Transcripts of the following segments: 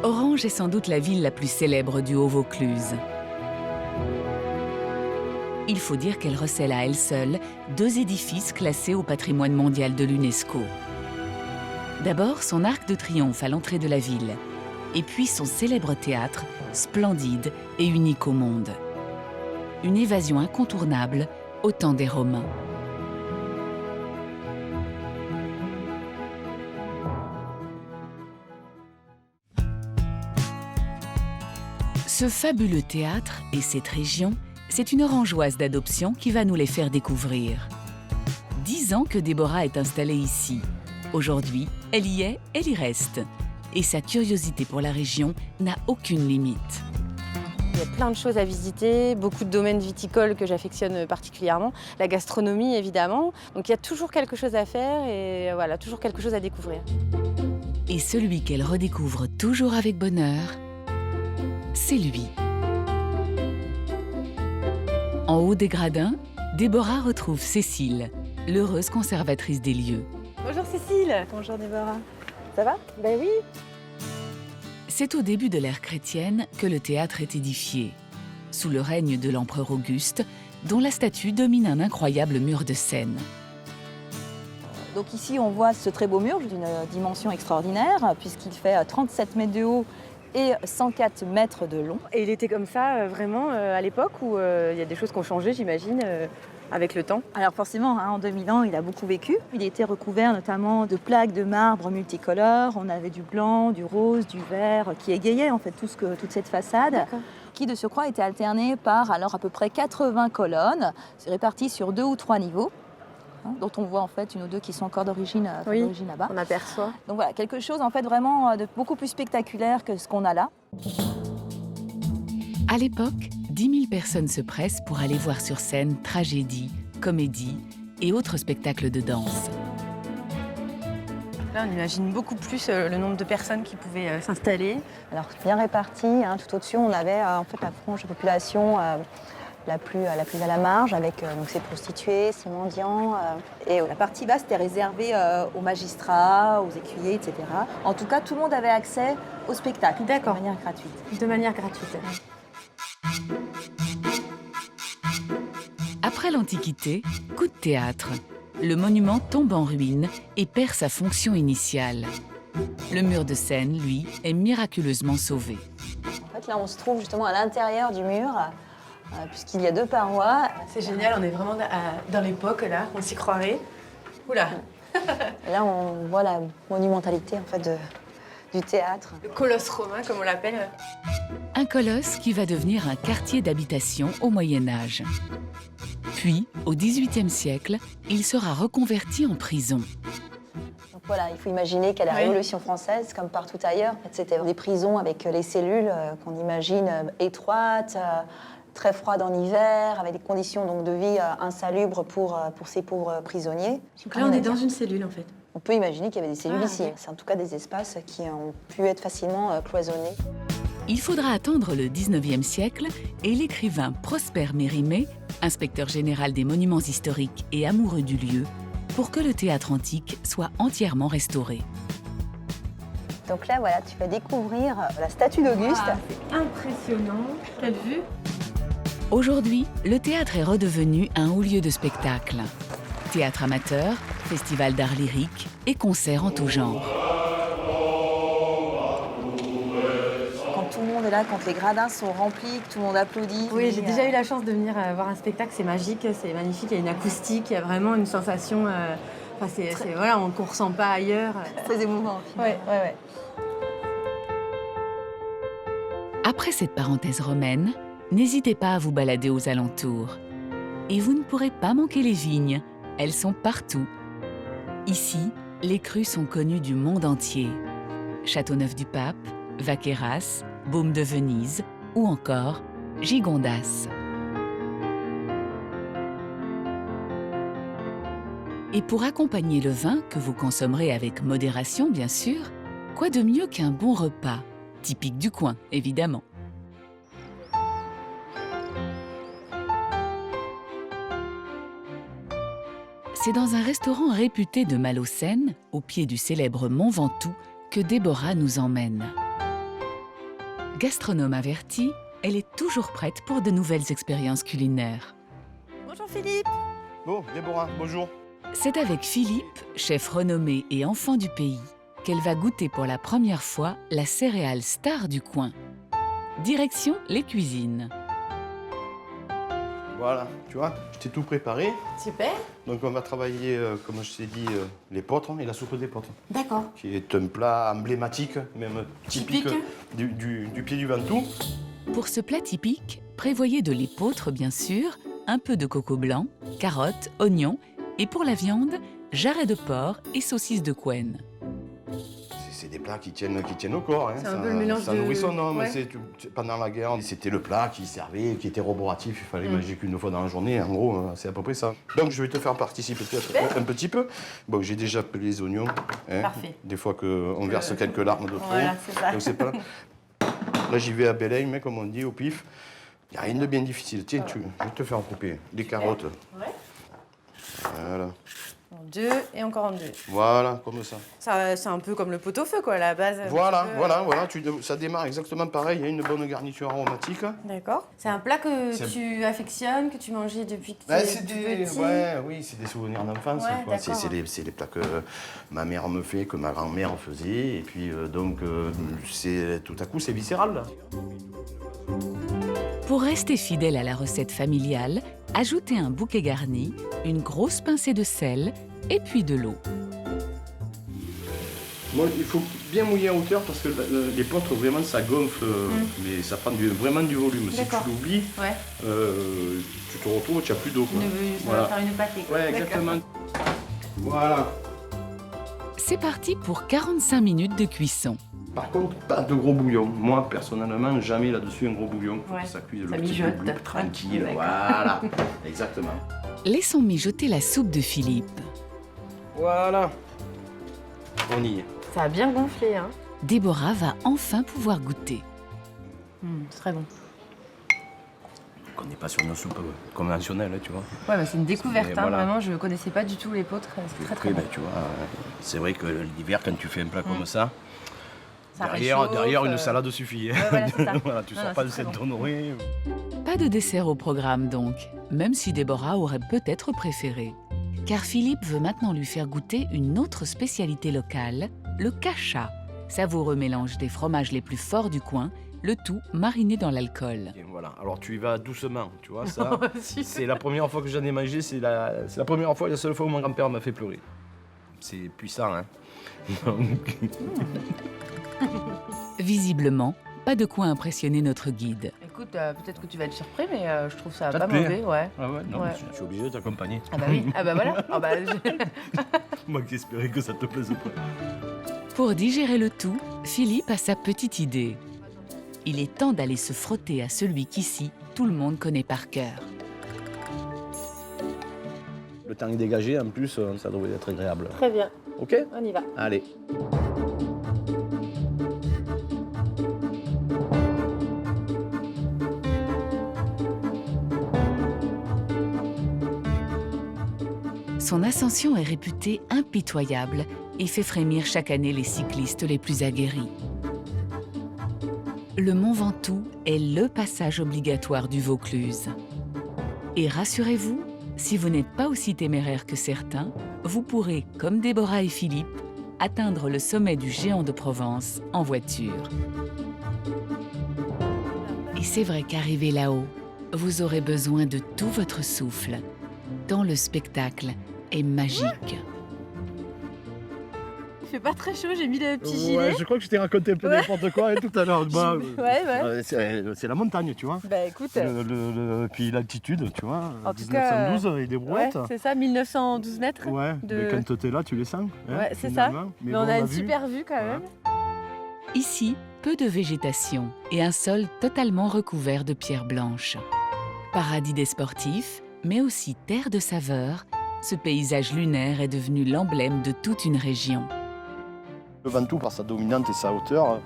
Orange est sans doute la ville la plus célèbre du Haut-Vaucluse. Il faut dire qu'elle recèle à elle seule 2 édifices classés au patrimoine mondial de l'UNESCO. D'abord, son arc de triomphe à l'entrée de la ville, et puis son célèbre théâtre, splendide et unique au monde. Une évasion incontournable au temps des Romains. Ce fabuleux théâtre et cette région, c'est une orangeoise d'adoption qui va nous les faire découvrir. 10 ans que Déborah est installée ici. Aujourd'hui, elle y est, elle y reste. Et sa curiosité pour la région n'a aucune limite. Il y a plein de choses à visiter, beaucoup de domaines viticoles que j'affectionne particulièrement, la gastronomie évidemment. Donc il y a toujours quelque chose à faire et voilà, toujours quelque chose à découvrir. Et celui qu'elle redécouvre toujours avec bonheur, c'est lui. En haut des gradins, Déborah retrouve Cécile, l'heureuse conservatrice des lieux. Bonjour Cécile. Bonjour Déborah. Ça va? Ben oui. C'est au début de l'ère chrétienne que le théâtre est édifié, sous le règne de l'empereur Auguste, dont la statue domine un incroyable mur de Seine. Donc ici, on voit ce très beau mur d'une dimension extraordinaire, puisqu'il fait 37 mètres de haut et 104 mètres de long. Et il était comme ça vraiment à l'époque où il y a des choses qui ont changé, j'imagine, avec le temps. Alors forcément, en 2000 ans, il a beaucoup vécu. Il était recouvert notamment de plaques de marbre multicolores. On avait du blanc, du rose, du vert, qui égayait en fait toute cette façade, qui de surcroît était alternée par alors à peu près 80 colonnes, réparties sur 2 ou 3 niveaux, dont on voit en fait 1 ou 2 qui sont encore d'origine là-bas. On aperçoit. Donc voilà, quelque chose en fait vraiment de beaucoup plus spectaculaire que ce qu'on a là. À l'époque, 10 000 personnes se pressent pour aller voir sur scène tragédies, comédies et autres spectacles de danse. Là, on imagine beaucoup plus le nombre de personnes qui pouvaient s'installer. Alors bien réparti, tout au-dessus, on avait en fait la frange de population la plus à la marge, avec donc ces prostituées, ces mendiants. Et la partie basse était réservée aux magistrats, aux écuyers, etc. En tout cas, tout le monde avait accès au spectacle de manière gratuite. De manière gratuite. Après l'Antiquité, coup de théâtre. Le monument tombe en ruine et perd sa fonction initiale. Le mur de Seine, lui, est miraculeusement sauvé. En fait, là, on se trouve justement à l'intérieur du mur, puisqu'il y a 2 parois. C'est génial, on est vraiment dans l'époque, là, on s'y croirait. Oula. Là, on voit la monumentalité en fait, du théâtre. Le colosse romain, comme on l'appelle. Un colosse qui va devenir un quartier d'habitation au Moyen-Âge. Puis, au XVIIIe siècle, il sera reconverti en prison. Donc voilà, il faut imaginer qu'à la Révolution française, comme partout ailleurs, en fait, c'était des prisons avec les cellules qu'on imagine étroites, très froides en hiver, avec des conditions donc, de vie insalubres pour ces pauvres prisonniers. Donc là, on est dans une cellule, en fait. On peut imaginer qu'il y avait des cellules ici. Okay. C'est en tout cas des espaces qui ont pu être facilement cloisonnés. Il faudra attendre le XIXe siècle et l'écrivain Prosper Mérimée, inspecteur général des monuments historiques et amoureux du lieu, pour que le théâtre antique soit entièrement restauré. Donc là, voilà, tu vas découvrir la statue d'Auguste. C'est impressionnant. Quelle vue! Aujourd'hui, le théâtre est redevenu un haut lieu de spectacle. Théâtre amateur, festival d'art lyrique et concerts en tout genre. Quand tout le monde est là, quand les gradins sont remplis, que tout le monde applaudit. Oui, j'ai déjà eu la chance de venir voir un spectacle, c'est magique, c'est magnifique, il y a une acoustique, il y a vraiment une sensation, voilà, qu'on ne ressent pas ailleurs. Très émouvant. Ouais. Après cette parenthèse romaine, n'hésitez pas à vous balader aux alentours. Et vous ne pourrez pas manquer les vignes, elles sont partout. Ici, les crus sont connus du monde entier. Châteauneuf-du-Pape, Vaqueyras, Baume de Venise ou encore Gigondas. Et pour accompagner le vin que vous consommerez avec modération, bien sûr, quoi de mieux qu'un bon repas, typique du coin, évidemment. C'est dans un restaurant réputé de Malaucène, au pied du célèbre Mont Ventoux, que Déborah nous emmène. Gastronome avertie, elle est toujours prête pour de nouvelles expériences culinaires. Bonjour Philippe. Bon, Déborah, bonjour. C'est avec Philippe, chef renommé et enfant du pays, qu'elle va goûter pour la première fois la céréale star du coin. Direction les cuisines. Voilà, tu vois, je t'ai tout préparé. Super. Donc on va travailler, comme je t'ai dit, les potres et la soupe d'épeautre, D'accord. qui est un plat emblématique, même typique du Pied du Ventoux. Pour ce plat typique, prévoyez de l'épeautre bien sûr, un peu de coco blanc, carottes, oignons et pour la viande, jarret de porc et saucisses de Couenne. C'est des plats qui tiennent au corps. Hein. C'est un peu le mélange ça de... nourrit son homme. Ouais. Pendant la guerre, c'était le plat qui servait, qui était roboratif. Il fallait manger qu'une fois dans la journée. En gros, c'est à peu près ça. Donc je vais te faire participer peut-être un petit peu. Bon, j'ai déjà pelé les oignons. Hein. Parfait. Des fois qu'on verse quelques larmes de trop. Voilà, c'est ça. Donc c'est pas... Là, j'y vais à Bélay, mais comme on dit, au pif. Il n'y a rien de bien difficile. Tiens, je vais te faire couper des carottes. Ouais. Voilà. En deux et encore en deux. Voilà, comme ça. Ça, c'est un peu comme le pot-au-feu, quoi, à la base. Voilà, voilà. Ça démarre exactement pareil. Il y a une bonne garniture aromatique. D'accord. C'est un plat que C'est- tu affectionnes, que tu mangeais depuis que tu Bah, es c'est tout des... petit. oui, c'est des souvenirs d'enfance. Ouais, quoi. C'est d'accord. c'est les plats que ma mère me fait, que ma grand-mère faisait. Et puis, tout à coup, c'est viscéral. Là. Pour rester fidèle à la recette familiale, ajoutez un bouquet garni, une grosse pincée de sel et puis de l'eau. Moi, il faut bien mouiller en hauteur parce que les potres, vraiment, ça gonfle. Mais ça prend vraiment du volume. Si D'accord. tu l'oublies, Ouais. tu te retrouves, tu n'as plus d'eau. quoi. Ça Voilà. va faire une pâtée. quoi. Ouais, D'accord. exactement. Voilà. C'est parti pour 45 minutes de cuisson. Par contre, pas de gros bouillon. Moi, personnellement, jamais là-dessus un gros bouillon. Ouais. Ça cuise Ça le petit mijote. bout, tranquille. D'accord. Voilà. Exactement. Laissons mijoter la soupe de Philippe. Voilà. On y est. Ça a bien gonflé, hein. Déborah va enfin pouvoir goûter. C'est très bon. On n'est pas sur une soupe conventionnelle, tu vois. Ouais, bah, c'est une découverte, Mais hein. voilà. Vraiment, je connaissais pas du tout l'épeautre. C'est très très Après, bon. ben, tu vois, c'est vrai que l'hiver, quand tu fais un plat comme ça, Ça derrière réchauffe, une salade suffit. Ouais, voilà, c'est ça. Voilà, tu Non, sors non, pas de c'est très cette bon. honorée. Pas de dessert au programme donc, même si Déborah aurait peut-être préféré. Car Philippe veut maintenant lui faire goûter une autre spécialité locale, le cacha. Savoureux mélange des fromages les plus forts du coin, le tout mariné dans l'alcool. Et voilà, alors tu y vas doucement, tu vois, ça. C'est la première fois que j'en ai mangé, c'est la première fois et la seule fois où mon grand-père m'a fait pleurer. C'est puissant, hein. Visiblement, pas de quoi impressionner notre guide. Écoute, peut-être que tu vas être surpris, mais je trouve ça Ça pas te plaît, mauvais, ouais. Ah ouais, non, Ouais. je suis obligé de t'accompagner. Ah bah oui, ah bah voilà. Ah bah, Moi qui espérais que ça te plaise pas. Pour digérer le tout, Philippe a sa petite idée. Il est temps d'aller se frotter à celui qu'ici, tout le monde connaît par cœur. Le temps est dégagé, en plus, ça devrait être agréable. Très bien, Ok? on y va. Allez. Son ascension est réputée impitoyable et fait frémir chaque année les cyclistes les plus aguerris. Le Mont Ventoux est le passage obligatoire du Vaucluse. Et rassurez-vous, si vous n'êtes pas aussi téméraire que certains, vous pourrez, comme Déborah et Philippe, atteindre le sommet du Géant de Provence en voiture. Et c'est vrai qu'arrivé là-haut, vous aurez besoin de tout votre souffle, tant le spectacle est magique. Il fait pas très chaud, j'ai mis le petit gilet. je crois que je t'ai raconté un peu n'importe quoi tout à l'heure. Ouais. C'est la montagne, tu vois. Bah écoute, Puis l'altitude, tu vois. En tout cas, 1912 et des ouais, brouettes. c'est ça, 1912 mètres. Ouais, de- mais quand t'es là, tu les sens. Ouais, c'est ça. finalement. Mais bon, on a l'a une vu. super vue quand même. Ici, peu de végétation et un sol totalement recouvert de pierres blanches. Paradis des sportifs, mais aussi terre de saveurs, ce paysage lunaire est devenu l'emblème de toute une région. Le Ventoux, par sa dominante et sa hauteur,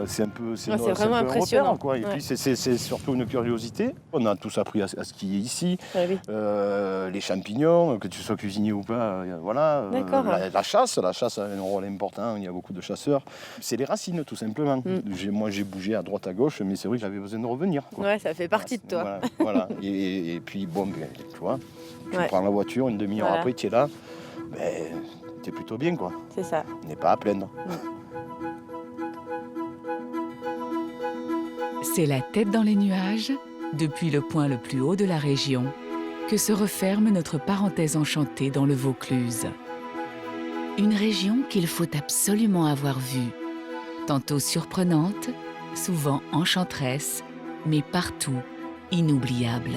c'est un peu, Ouais, c'est vraiment impressionnant. repère, quoi. Et puis c'est surtout une curiosité. On a tous appris à skier ici, Ouais, oui. les champignons, que tu sois cuisinier ou pas, voilà. D'accord. La chasse a un rôle important, il y a beaucoup de chasseurs. C'est les racines, tout simplement. Moi, j'ai bougé à droite, à gauche, mais c'est vrai que j'avais besoin de revenir, quoi. Ouais, ça fait partie de toi. Voilà. Et puis, bon, ben, tu vois, tu Ouais. prends la voiture, une demi-heure Voilà. après, tu es là, ben, tu es plutôt bien, quoi. C'est ça. On n'est pas à plaindre. C'est la tête dans les nuages, depuis le point le plus haut de la région, que se referme notre parenthèse enchantée dans le Vaucluse. Une région qu'il faut absolument avoir vue, tantôt surprenante, souvent enchanteresse, mais partout inoubliable.